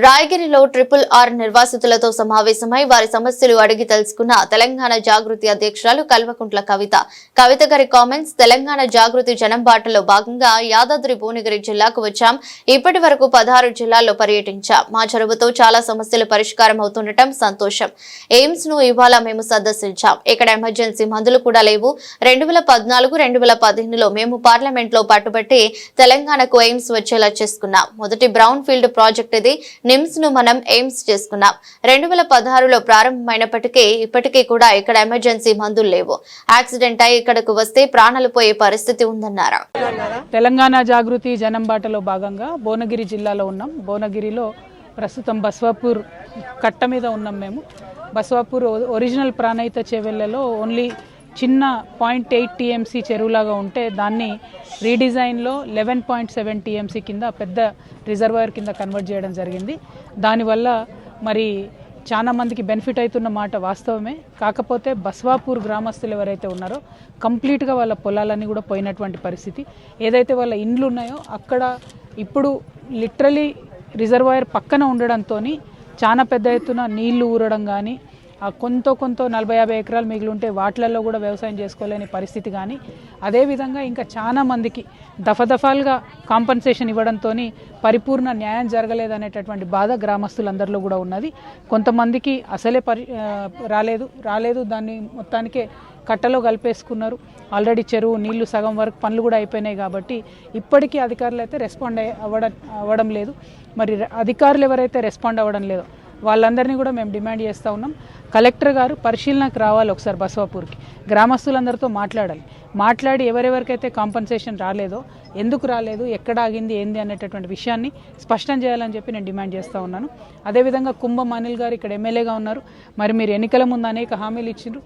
రాయగిరిలో RRR నిర్వాసితులతో సమావేశమై వారి సమస్యలు అడిగి తెలుసుకున్న తెలంగాణ జాగృతి అధ్యక్షురాలు కల్వకుంట్ల కవిత గారి కామెంట్స్. తెలంగాణ జాగృతి జనంబాటలో భాగంగా యాదాద్రి భువనగిరి జిల్లాకు వచ్చాం. ఇప్పటి వరకు 16 జిల్లాల్లో పర్యటించాం. మా చొరవతో చాలా సమస్యలు పరిష్కారం అవుతుండటం సంతోషం. ఎయిమ్స్ ను ఇవాళ మేము సందర్శించాం. ఇక్కడ ఎమర్జెన్సీ మందులు కూడా లేవు. 2014-2015లో మేము పార్లమెంట్ లో పట్టుబట్టి తెలంగాణకు ఎయిమ్స్ వచ్చేలా చేసుకున్నాం. మొదటి బ్రౌన్ ఫీల్డ్ ప్రాజెక్ట్ ఇది. నిమ్స్ ను మనం ఎయిమ్స్ చేసుకున్నాం. 2016లో ప్రారంభమైనప్పటికీ ఇప్పటికీ కూడా ఇక్కడ ఎమర్జెన్సీ మందులు లేవు. యాక్సిడెంట్ అయి ఇక్కడకు వస్తే ప్రాణాలు పోయే పరిస్థితి ఉందన్నారు. తెలంగాణ జాగృతి జనంబాటలో భాగంగా భువనగిరి జిల్లాలో ఉన్నాం. భువనగిరిలో ప్రస్తుతం బస్వాపూర్ కట్ట మీద ఉన్నాం. మేము బస్వాపూర్ ఒరిజినల్ ప్రాణహిత చెవెళ్లలో ఓన్లీ చిన్న 0.8 TMC చెరువులాగా ఉంటే దాన్ని రీడిజైన్లో 11.7 TMC కింద పెద్ద రిజర్వాయర్ కింద కన్వర్ట్ చేయడం జరిగింది. దానివల్ల మరి చాలా మందికి బెనిఫిట్ అవుతున్న మాట వాస్తవమే. కాకపోతే బస్వాపూర్ గ్రామస్తులు ఎవరైతే ఉన్నారో కంప్లీట్గా వాళ్ళ పొలాలన్నీ కూడా పోయినటువంటి పరిస్థితి. ఏదైతే వాళ్ళ ఇండ్లు ఉన్నాయో అక్కడ ఇప్పుడు లిటరలీ రిజర్వాయర్ పక్కన ఉండడంతో చాలా పెద్ద ఎత్తున నీళ్లు ఊరడం కానీ కొంత 40-50 ఎకరాలు మిగిలి ఉంటే వాటిలలో కూడా వ్యవసాయం చేసుకోలేని పరిస్థితి కానీ, అదేవిధంగా ఇంకా చాలా మందికి దఫాలుగా కాంపన్సేషన్ ఇవ్వడంతో పరిపూర్ణ న్యాయం జరగలేదనేటటువంటి బాధ గ్రామస్తులందరిలో కూడా ఉన్నది. కొంతమందికి అసలే రాలేదు దాన్ని మొత్తానికే కట్టలో కలిపేసుకున్నారు. ఆల్రెడీ చెరువు నీళ్లు సగం వరకు పనులు కూడా అయిపోయినాయి. కాబట్టి ఇప్పటికీ అధికారులు అయితే రెస్పాండ్ అవ్వడం లేదు. మరి అధికారులు ఎవరైతే రెస్పాండ్ అవ్వడం లేదో వాళ్ళందరినీ కూడా మేము డిమాండ్ చేస్తూ ఉన్నాం. కలెక్టర్ గారు పరిశీలనకు రావాలి, ఒకసారి బస్వాపూర్కి గ్రామస్తులందరితో మాట్లాడి ఎవరెవరికైతే కాంపన్సేషన్ రాలేదో, ఎందుకు రాలేదు, ఎక్కడ ఆగింది, ఏంది అనేటటువంటి విషయాన్ని స్పష్టం చేయాలని చెప్పి నేను డిమాండ్ చేస్తూ ఉన్నాను. అదేవిధంగా కుంభం అనిల్ గారు ఇక్కడ ఎమ్మెల్యేగా ఉన్నారు. మరి మీరు ఎన్నికల ముందు అనేక హామీలు ఇచ్చిండ్రు.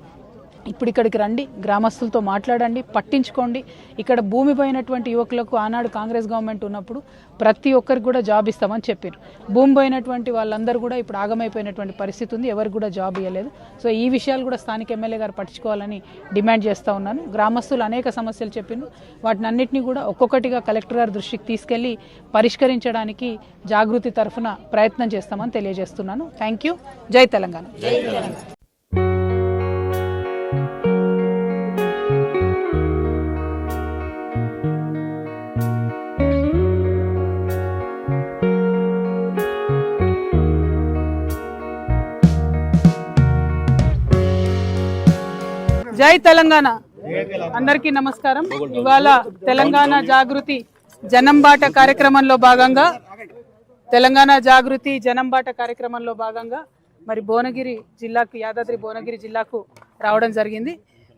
ఇప్పుడు ఇక్కడికి రండి, గ్రామస్తులతో మాట్లాడండి, పట్టించుకోండి. ఇక్కడ భూమి పోయినటువంటి యువకులకు ఆనాడు కాంగ్రెస్ గవర్నమెంట్ ఉన్నప్పుడు ప్రతి ఒక్కరికి కూడా జాబ్ ఇస్తామని చెప్పారు. భూమి పోయినటువంటి వాళ్ళందరూ కూడా ఇప్పుడు ఆగమైపోయినటువంటి పరిస్థితి ఉంది. ఎవరికి కూడా జాబ్ ఇవ్వలేదు. సో ఈ విషయాలు కూడా స్థానిక ఎమ్మెల్యే గారు పట్టించుకోవాలని డిమాండ్ చేస్తూ ఉన్నాను. గ్రామస్తులు అనేక సమస్యలు చెప్పిండ్రు. వాటిని అన్నింటినీ కూడా ఒక్కొక్కటిగా కలెక్టర్ గారి దృష్టికి తీసుకెళ్లి పరిష్కరించడానికి జాగృతి తరఫున ప్రయత్నం చేస్తామని తెలియజేస్తున్నాను. Thank you. జై తెలంగాణ. జై తెలంగాణ. అందరికీ నమస్కారం. ఇవాళ తెలంగాణ జాగృతి జనంబాట కార్యక్రమంలో భాగంగా మరి భువనగిరి జిల్లాకు, యాదాద్రి భువనగిరి జిల్లాకు రావడం జరిగింది.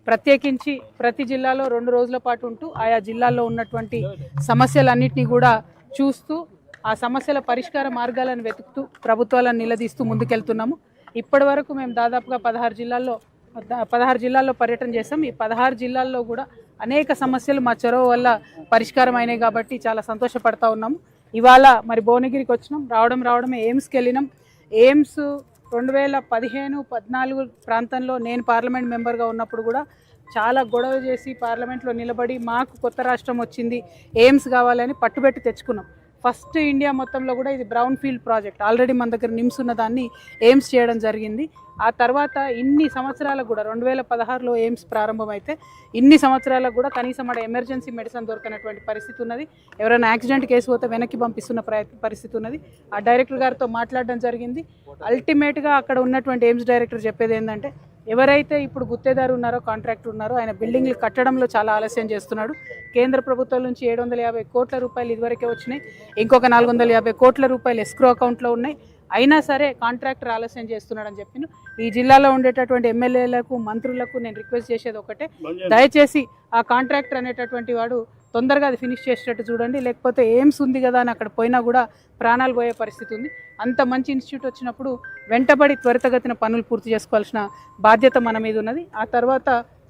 ప్రత్యేకించి ప్రతి జిల్లాలో 2 రోజుల పాటు ఉంటూ ఆయా జిల్లాల్లో ఉన్నటువంటి సమస్యలన్నింటినీ కూడా చూస్తూ ఆ సమస్యల పరిష్కార మార్గాలను వెతుకుతూ ప్రభుత్వాలను నిలదీస్తూ ముందుకెళ్తున్నాము. ఇప్పటి వరకు మేము దాదాపుగా 16 జిల్లాల్లో పర్యటన చేస్తాం. ఈ 16 జిల్లాల్లో కూడా అనేక సమస్యలు మా చొరవ వల్ల పరిష్కారం అయినాయి కాబట్టి చాలా సంతోషపడతా ఉన్నాము. ఇవాళ మరి భువనగిరికి వచ్చినాం. రావడమే ఎయిమ్స్కి వెళ్ళినాం. ఎయిమ్స్ 2015-14 ప్రాంతంలో నేను పార్లమెంట్ మెంబర్గా ఉన్నప్పుడు కూడా చాలా గొడవ చేసి పార్లమెంట్లో నిలబడి మాకు కొత్త రాష్ట్రం వచ్చింది, ఎయిమ్స్ కావాలని పట్టుబెట్టి తెచ్చుకున్నాం. ఫస్ట్ ఇండియా మొత్తంలో కూడా ఇది బ్రౌన్ ఫీల్డ్ ప్రాజెక్ట్. ఆల్రెడీ మన దగ్గర నిమ్స్ ఉన్న దాన్ని ఎయిమ్స్ చేయడం జరిగింది. ఆ తర్వాత ఇన్ని సంవత్సరాలకు కూడా 2016లో ఎయిమ్స్ ప్రారంభమైతే ఇన్ని సంవత్సరాలకు కూడా కనీసం అక్కడ ఎమర్జెన్సీ మెడిసిన్ దొరకనటువంటి పరిస్థితి ఉన్నది. ఎవరైనా యాక్సిడెంట్ కేసు పోతే వెనక్కి పంపిస్తున్న పరిస్థితి ఉన్నది. ఆ డైరెక్టర్ గారితో మాట్లాడడం జరిగింది. అల్టిమేట్గా అక్కడ ఉన్నటువంటి ఎయిమ్స్ డైరెక్టర్ చెప్పేది ఏంటంటే, ఎవరైతే ఇప్పుడు గుత్తేదారు ఉన్నారో, కాంట్రాక్టర్ ఉన్నారో, ఆయన బిల్డింగ్లు కట్టడంలో చాలా ఆలస్యం చేస్తున్నాడు. కేంద్ర ప్రభుత్వం నుంచి 750 కోట్ల రూపాయలు ఇదివరకే వచ్చినాయి. ఇంకొక 450 కోట్ల రూపాయలు ఎస్క్రో అకౌంట్లో ఉన్నాయి. అయినా సరే కాంట్రాక్టర్ ఆలస్యం చేస్తున్నాడని చెప్పిన ఈ జిల్లాలో ఉండేటటువంటి ఎమ్మెల్యేలకు, మంత్రులకు నేను రిక్వెస్ట్ చేసేది ఒకటే, దయచేసి ఆ కాంట్రాక్టర్ అనేటటువంటి వాడు తొందరగా అది ఫినిష్ చేసేటట్టు చూడండి. లేకపోతే ఎయిమ్స్ ఉంది కదా అని అక్కడ పోయినా కూడా ప్రాణాలు పోయే పరిస్థితి ఉంది. అంత మంచి ఇన్స్టిట్యూట్ వచ్చినప్పుడు వెంటబడి త్వరితగతిన పనులు పూర్తి చేసుకోవాల్సిన బాధ్యత మన మీద ఉన్నది. ఆ తర్వాత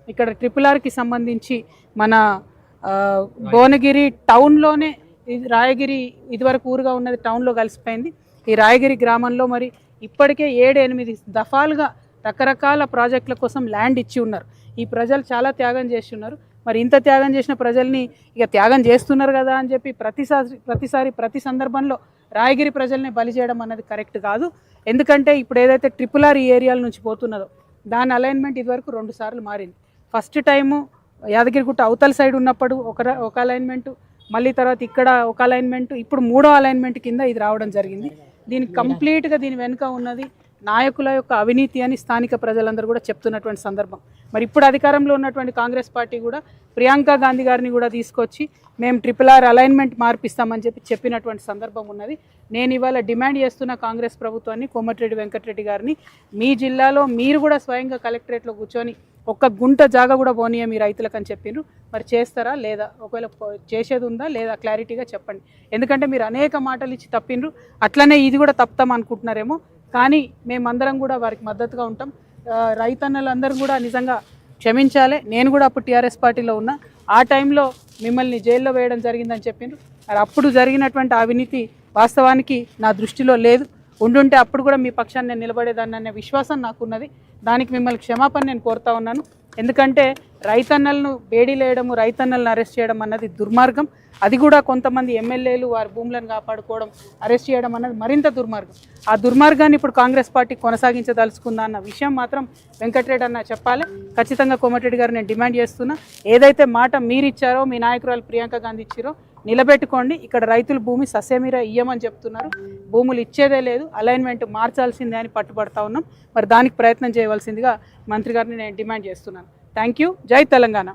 ఇక్కడ RRRకి సంబంధించి మన భువనగిరి టౌన్లోనే, రాయగిరి ఇదివరకు ఊరుగా ఉన్నది టౌన్లో కలిసిపోయింది. ఈ రాయగిరి గ్రామంలో మరి ఇప్పటికే 7-8 దఫాలుగా రకరకాల ప్రాజెక్టుల కోసం ల్యాండ్ ఇచ్చి ఉన్నారు. ఈ ప్రజలు చాలా త్యాగం చేసి ఉన్నారు. మరి ఇంత త్యాగం చేసిన ప్రజల్ని ఇక త్యాగం చేస్తున్నారు కదా అని చెప్పి ప్రతి సందర్భంలో రాయగిరి ప్రజల్ని బలి చేయడం అన్నది కరెక్ట్ కాదు. ఎందుకంటే ఇప్పుడు ఏదైతే RRR ఈ ఏరియాల నుంచి పోతున్నదో దాని అలైన్మెంట్ ఇదివరకు 2 సార్లు మారింది. ఫస్ట్ టైము యాదగిరిగుట్ట అవతల సైడ్ ఉన్నప్పుడు ఒక అలైన్మెంట్, మళ్ళీ తర్వాత ఇక్కడ ఒక అలైన్మెంట్, ఇప్పుడు 3వ అలైన్మెంట్ కింద ఇది రావడం జరిగింది. దీనికి కంప్లీట్గా దీని వెనుక ఉన్నది నాయకుల యొక్క అవినీతి అని స్థానిక ప్రజలందరూ కూడా చెప్తున్నటువంటి సందర్భం. మరి ఇప్పుడు అధికారంలో ఉన్నటువంటి కాంగ్రెస్ పార్టీ కూడా ప్రియాంక గాంధీ గారిని కూడా తీసుకొచ్చి మేము RRR అలైన్మెంట్ మార్పిస్తామని చెప్పినటువంటి సందర్భం ఉన్నది. నేను ఇవాళ డిమాండ్ చేస్తున్న కాంగ్రెస్ ప్రభుత్వాన్ని, కోమటిరెడ్డి వెంకటరెడ్డి గారిని, మీ జిల్లాలో మీరు కూడా స్వయంగా కలెక్టరేట్లో కూర్చొని ఒక్క గుంట జాగా కూడా పోనీయ మీ రైతులకు అని చెప్పిండ్రు. మరి చేస్తారా లేదా? ఒకవేళ చేసేది ఉందా లేదా క్లారిటీగా చెప్పండి. ఎందుకంటే మీరు అనేక మాటలు ఇచ్చి తప్పిండ్రు, అట్లనే ఇది కూడా తప్పుతాం అనుకుంటున్నారేమో. కానీ మేమందరం కూడా వారికి మద్దతుగా ఉంటాం. రైతన్నలందరూ కూడా నిజంగా క్షమించాలి. నేను కూడా అప్పుడు టీఆర్ఎస్ పార్టీలో ఉన్నా. ఆ టైంలో మిమ్మల్ని జైల్లో వేయడం జరిగిందని చెప్పిండ్రు. మరి అప్పుడు జరిగినటువంటి అవినీతి వాస్తవానికి నా దృష్టిలో లేదు. ఉండుంటే అప్పుడు కూడా మీ పక్షాన్ని నేను నిలబడేదాన్ని అనే విశ్వాసం నాకున్నది. దానికి మిమ్మల్ని క్షమాపణ నేను కోరుతా ఉన్నాను. ఎందుకంటే రైతన్నలను బేడీలేయడము, రైతన్నలను అరెస్ట్ చేయడం అన్నది దుర్మార్గం. అది కూడా కొంతమంది ఎమ్మెల్యేలు వారి భూములను కాపాడుకోవడం, అరెస్ట్ చేయడం అన్నది మరింత దుర్మార్గం. ఆ దుర్మార్గాన్ని ఇప్పుడు కాంగ్రెస్ పార్టీ కొనసాగించదలుచుకుందా అన్న విషయం మాత్రం వెంకటరెడ్డి అన్న చెప్పాలి. ఖచ్చితంగా కోమటిరెడ్డి గారు నేను డిమాండ్ చేస్తున్నా, ఏదైతే మాట మీరు ఇచ్చారో, మీ నాయకురాలు ప్రియాంక గాంధీ ఇచ్చారో నిలబెట్టుకోండి. ఇక్కడ రైతులు భూమి ససేమిరా ఇయ్యమని చెప్తున్నారు, భూములు ఇచ్చేదే లేదు, అలైన్మెంట్ మార్చాల్సిందే అని పట్టుబడతా ఉన్నాం. మరి దానికి ప్రయత్నం చేయవలసిందిగా మంత్రి గారిని నేను డిమాండ్ చేస్తున్నాను. Thank you. జై తెలంగాణ.